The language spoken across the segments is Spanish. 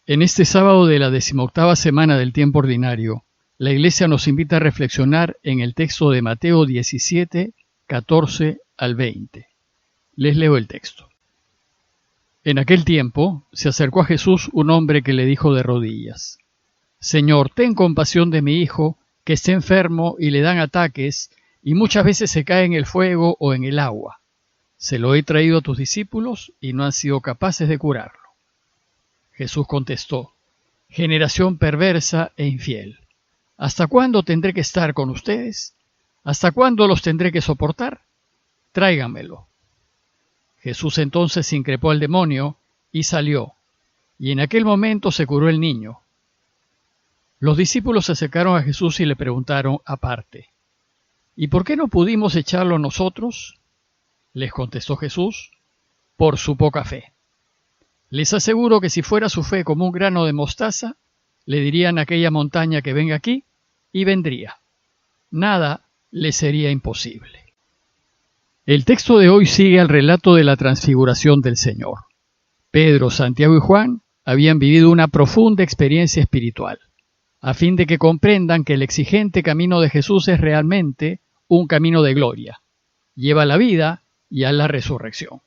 En este sábado de la 18ª semana del tiempo ordinario, la Iglesia nos invita a reflexionar en el texto de Mateo 17, 14 al 20. Les leo el texto. En aquel tiempo se acercó a Jesús un hombre que le dijo de rodillas: «Señor, ten compasión de mi hijo, que está enfermo y le dan ataques, y muchas veces se cae en el fuego o en el agua. Se lo he traído a tus discípulos y no han sido capaces de curarlo». Jesús contestó: «Generación perversa e infiel, ¿hasta cuándo tendré que estar con ustedes? ¿Hasta cuándo los tendré que soportar? Tráiganmelo». Jesús entonces increpó al demonio y salió, y en aquel momento se curó el niño. Los discípulos se acercaron a Jesús y le preguntaron aparte: «¿Y por qué no pudimos echarlo nosotros?». Les contestó Jesús: «Por su poca fe. Les aseguro que si fuera su fe como un grano de mostaza, le dirían a aquella montaña que venga aquí, y vendría. Nada le sería imposible». El texto de hoy sigue al relato de la transfiguración del Señor. Pedro, Santiago y Juan habían vivido una profunda experiencia espiritual, a fin de que comprendan que el exigente camino de Jesús es realmente un camino de gloria. Lleva a la vida y a la resurrección.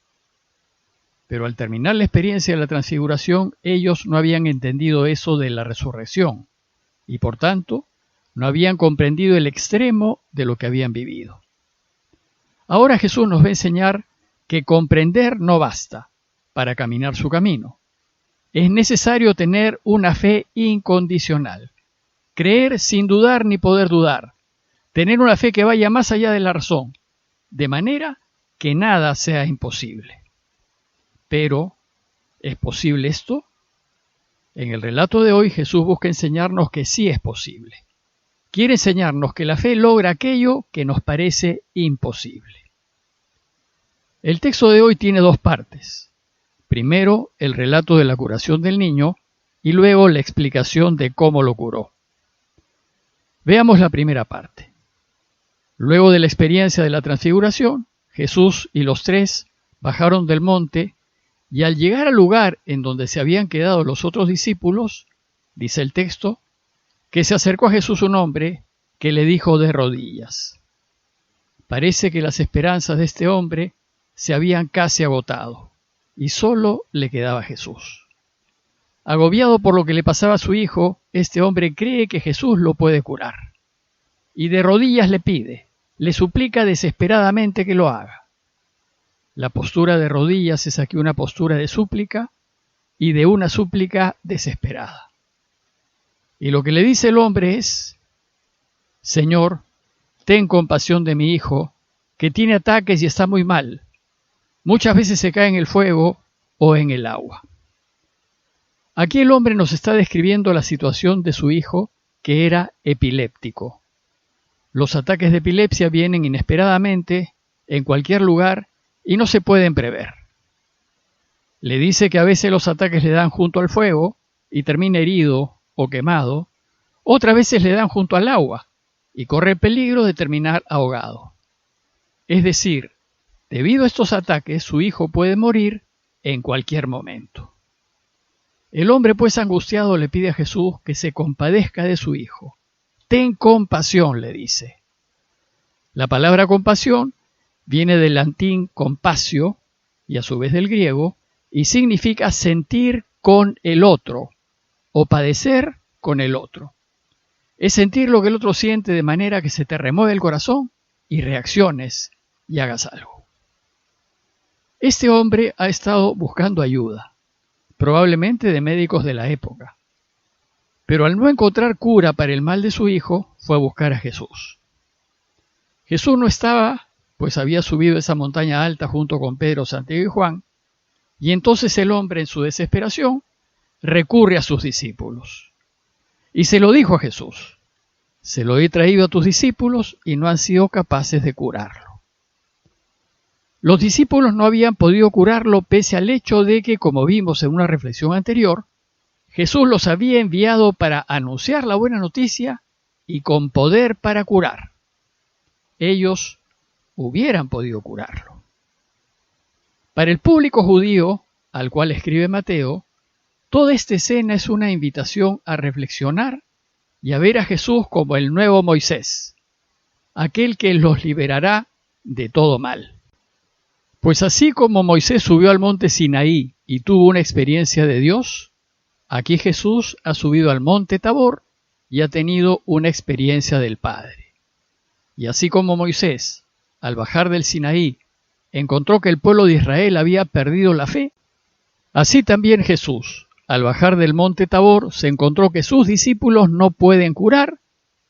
Pero al terminar la experiencia de la transfiguración, ellos no habían entendido eso de la resurrección, y por tanto, no habían comprendido el extremo de lo que habían vivido. Ahora Jesús nos va a enseñar que comprender no basta para caminar su camino. Es necesario tener una fe incondicional, creer sin dudar ni poder dudar, tener una fe que vaya más allá de la razón, de manera que nada sea imposible. Pero, ¿es posible esto? En el relato de hoy Jesús busca enseñarnos que sí es posible. Quiere enseñarnos que la fe logra aquello que nos parece imposible. El texto de hoy tiene dos partes. Primero, el relato de la curación del niño y luego la explicación de cómo lo curó. Veamos la primera parte. Luego de la experiencia de la transfiguración, Jesús y los tres bajaron del monte y al llegar al lugar en donde se habían quedado los otros discípulos, dice el texto, que se acercó a Jesús un hombre que le dijo de rodillas. Parece que las esperanzas de este hombre se habían casi agotado y solo le quedaba Jesús. Agobiado por lo que le pasaba a su hijo, este hombre cree que Jesús lo puede curar y de rodillas le pide, le suplica desesperadamente que lo haga. La postura de rodillas es aquí una postura de súplica y de una súplica desesperada. Y lo que le dice el hombre es: «Señor, ten compasión de mi hijo, que tiene ataques y está muy mal. Muchas veces se cae en el fuego o en el agua». Aquí el hombre nos está describiendo la situación de su hijo, que era epiléptico. Los ataques de epilepsia vienen inesperadamente, en cualquier lugar, y no se pueden prever. Le dice que a veces los ataques le dan junto al fuego y termina herido o quemado, otras veces le dan junto al agua y corre el peligro de terminar ahogado. Es decir, debido a estos ataques, su hijo puede morir en cualquier momento. El hombre, pues angustiado, le pide a Jesús que se compadezca de su hijo. «Ten compasión», le dice. La palabra compasión viene del latín compasio y a su vez del griego y significa sentir con el otro o padecer con el otro. Es sentir lo que el otro siente de manera que se te remueve el corazón y reacciones y hagas algo. Este hombre ha estado buscando ayuda, probablemente de médicos de la época, pero al no encontrar cura para el mal de su hijo, fue a buscar a Jesús. Jesús no estaba, pues había subido esa montaña alta junto con Pedro, Santiago y Juan, y entonces el hombre en su desesperación recurre a sus discípulos. Y se lo dijo a Jesús: «Se lo he traído a tus discípulos y no han sido capaces de curarlo». Los discípulos no habían podido curarlo pese al hecho de que, como vimos en una reflexión anterior, Jesús los había enviado para anunciar la buena noticia y con poder para curar. Ellos hubieran podido curarlo. Para el público judío, al cual escribe Mateo, Toda esta escena es una invitación a reflexionar y a ver a Jesús como el nuevo Moisés, aquel que los liberará de todo mal. Pues así como Moisés subió al monte Sinaí y tuvo una experiencia de Dios, aquí Jesús ha subido al monte Tabor y ha tenido una experiencia del Padre. Y así como Moisés, al bajar del Sinaí, encontró que el pueblo de Israel había perdido la fe, así también Jesús, al bajar del monte Tabor, se encontró que sus discípulos no pueden curar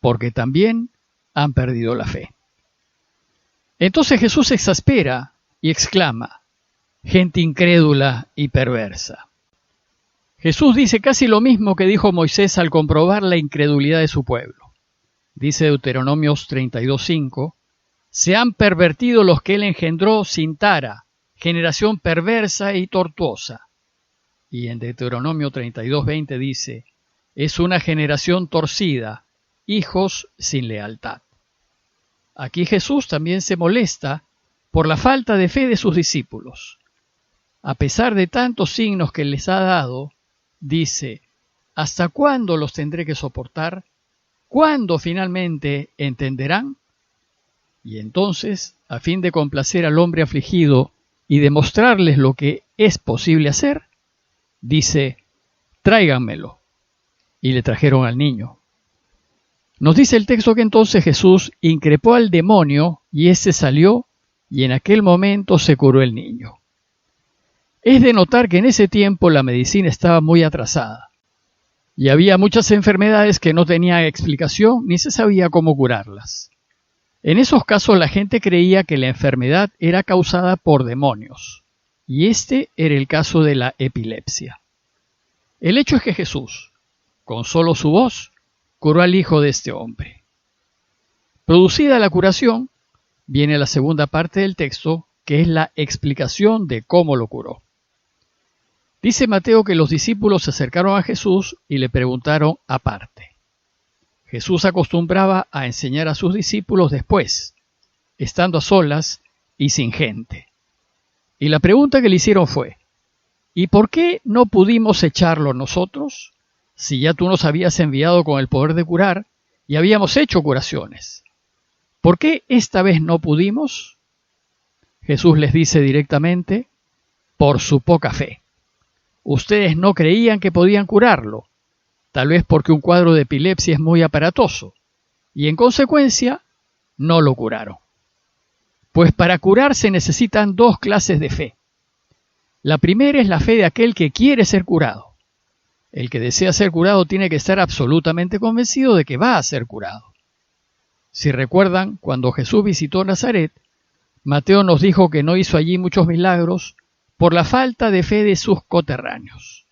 porque también han perdido la fe. Entonces Jesús se exaspera y exclama: gente incrédula y perversa. Jesús dice casi lo mismo que dijo Moisés al comprobar la incredulidad de su pueblo. Dice Deuteronomios 32:5, se han pervertido los que él engendró sin tara, generación perversa y tortuosa. Y en Deuteronomio 32:20 dice, es una generación torcida, hijos sin lealtad. Aquí Jesús también se molesta por la falta de fe de sus discípulos. A pesar de tantos signos que les ha dado, dice, ¿hasta cuándo los tendré que soportar? ¿Cuándo finalmente entenderán? Y entonces, a fin de complacer al hombre afligido y demostrarles lo que es posible hacer, dice, tráiganmelo. Y le trajeron al niño. Nos dice el texto que entonces Jesús increpó al demonio y éste salió y en aquel momento se curó el niño. Es de notar que en ese tiempo la medicina estaba muy atrasada y había muchas enfermedades que no tenían explicación ni se sabía cómo curarlas. En esos casos la gente creía que la enfermedad era causada por demonios, y este era el caso de la epilepsia. El hecho es que Jesús, con solo su voz, curó al hijo de este hombre. Producida la curación, viene la segunda parte del texto, que es la explicación de cómo lo curó. Dice Mateo que los discípulos se acercaron a Jesús y le preguntaron aparte. Jesús acostumbraba a enseñar a sus discípulos después, estando a solas y sin gente. Y la pregunta que le hicieron fue, ¿y por qué no pudimos echarlo nosotros, si ya tú nos habías enviado con el poder de curar y habíamos hecho curaciones? ¿Por qué esta vez no pudimos? Jesús les dice directamente, por su poca fe. Ustedes no creían que podían curarlo, tal vez porque un cuadro de epilepsia es muy aparatoso, y en consecuencia no lo curaron. Pues para curar se necesitan dos clases de fe. La primera es la fe de aquel que quiere ser curado. El que desea ser curado tiene que estar absolutamente convencido de que va a ser curado. Si recuerdan, cuando Jesús visitó Nazaret, Mateo nos dijo que no hizo allí muchos milagros por la falta de fe de sus coterráneos.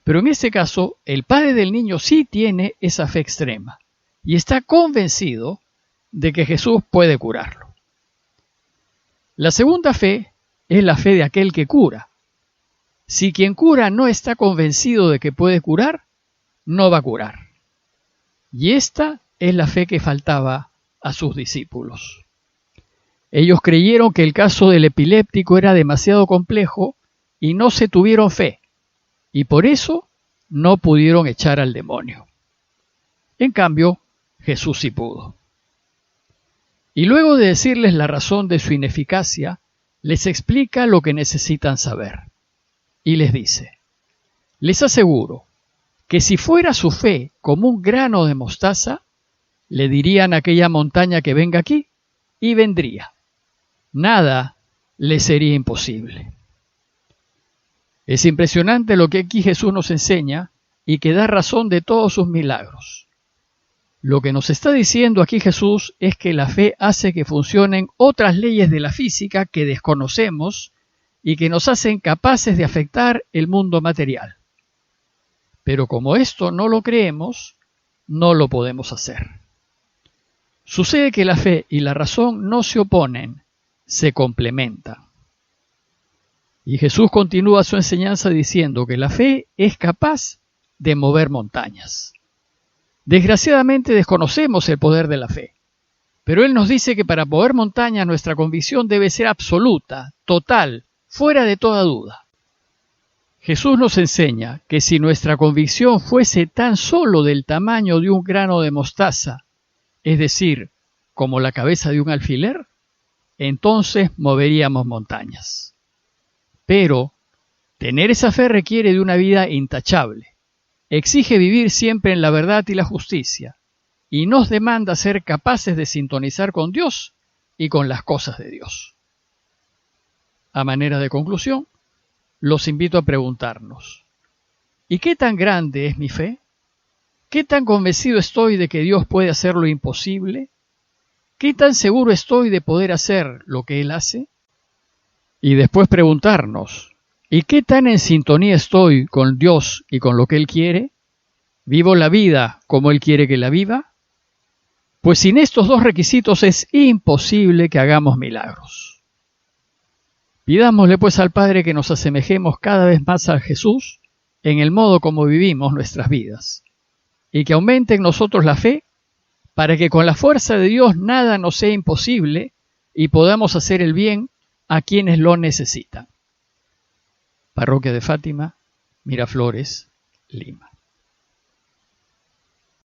Pero en este caso, el padre del niño sí tiene esa fe extrema y está convencido de que Jesús puede curarlo. La segunda fe es la fe de aquel que cura. Si quien cura no está convencido de que puede curar, no va a curar. Y esta es la fe que faltaba a sus discípulos. Ellos creyeron que el caso del epiléptico era demasiado complejo y no se tuvieron fe, y por eso no pudieron echar al demonio. En cambio, Jesús sí pudo. Y luego de decirles la razón de su ineficacia, les explica lo que necesitan saber. Y les dice, les aseguro que si fuera su fe como un grano de mostaza, le dirían a aquella montaña que venga aquí, y vendría. Nada le sería imposible. Es impresionante lo que aquí Jesús nos enseña y que da razón de todos sus milagros. Lo que nos está diciendo aquí Jesús es que la fe hace que funcionen otras leyes de la física que desconocemos y que nos hacen capaces de afectar el mundo material. Pero como esto no lo creemos, no lo podemos hacer. Sucede que la fe y la razón no se oponen, se complementan. Y Jesús continúa su enseñanza diciendo que la fe es capaz de mover montañas. Desgraciadamente desconocemos el poder de la fe, pero Él nos dice que para mover montañas nuestra convicción debe ser absoluta, total, fuera de toda duda. Jesús nos enseña que si nuestra convicción fuese tan solo del tamaño de un grano de mostaza, es decir, como la cabeza de un alfiler, entonces moveríamos montañas. Pero tener esa fe requiere de una vida intachable. Exige vivir siempre en la verdad y la justicia, y nos demanda ser capaces de sintonizar con Dios y con las cosas de Dios. A manera de conclusión, los invito a preguntarnos, ¿y qué tan grande es mi fe? ¿Qué tan convencido estoy de que Dios puede hacer lo imposible? ¿Qué tan seguro estoy de poder hacer lo que Él hace? Y después preguntarnos, ¿y qué tan en sintonía estoy con Dios y con lo que Él quiere? ¿Vivo la vida como Él quiere que la viva? Pues sin estos dos requisitos es imposible que hagamos milagros. Pidámosle pues al Padre que nos asemejemos cada vez más a Jesús en el modo como vivimos nuestras vidas, y que aumente en nosotros la fe para que con la fuerza de Dios nada nos sea imposible y podamos hacer el bien a quienes lo necesitan. Parroquia de Fátima, Miraflores, Lima.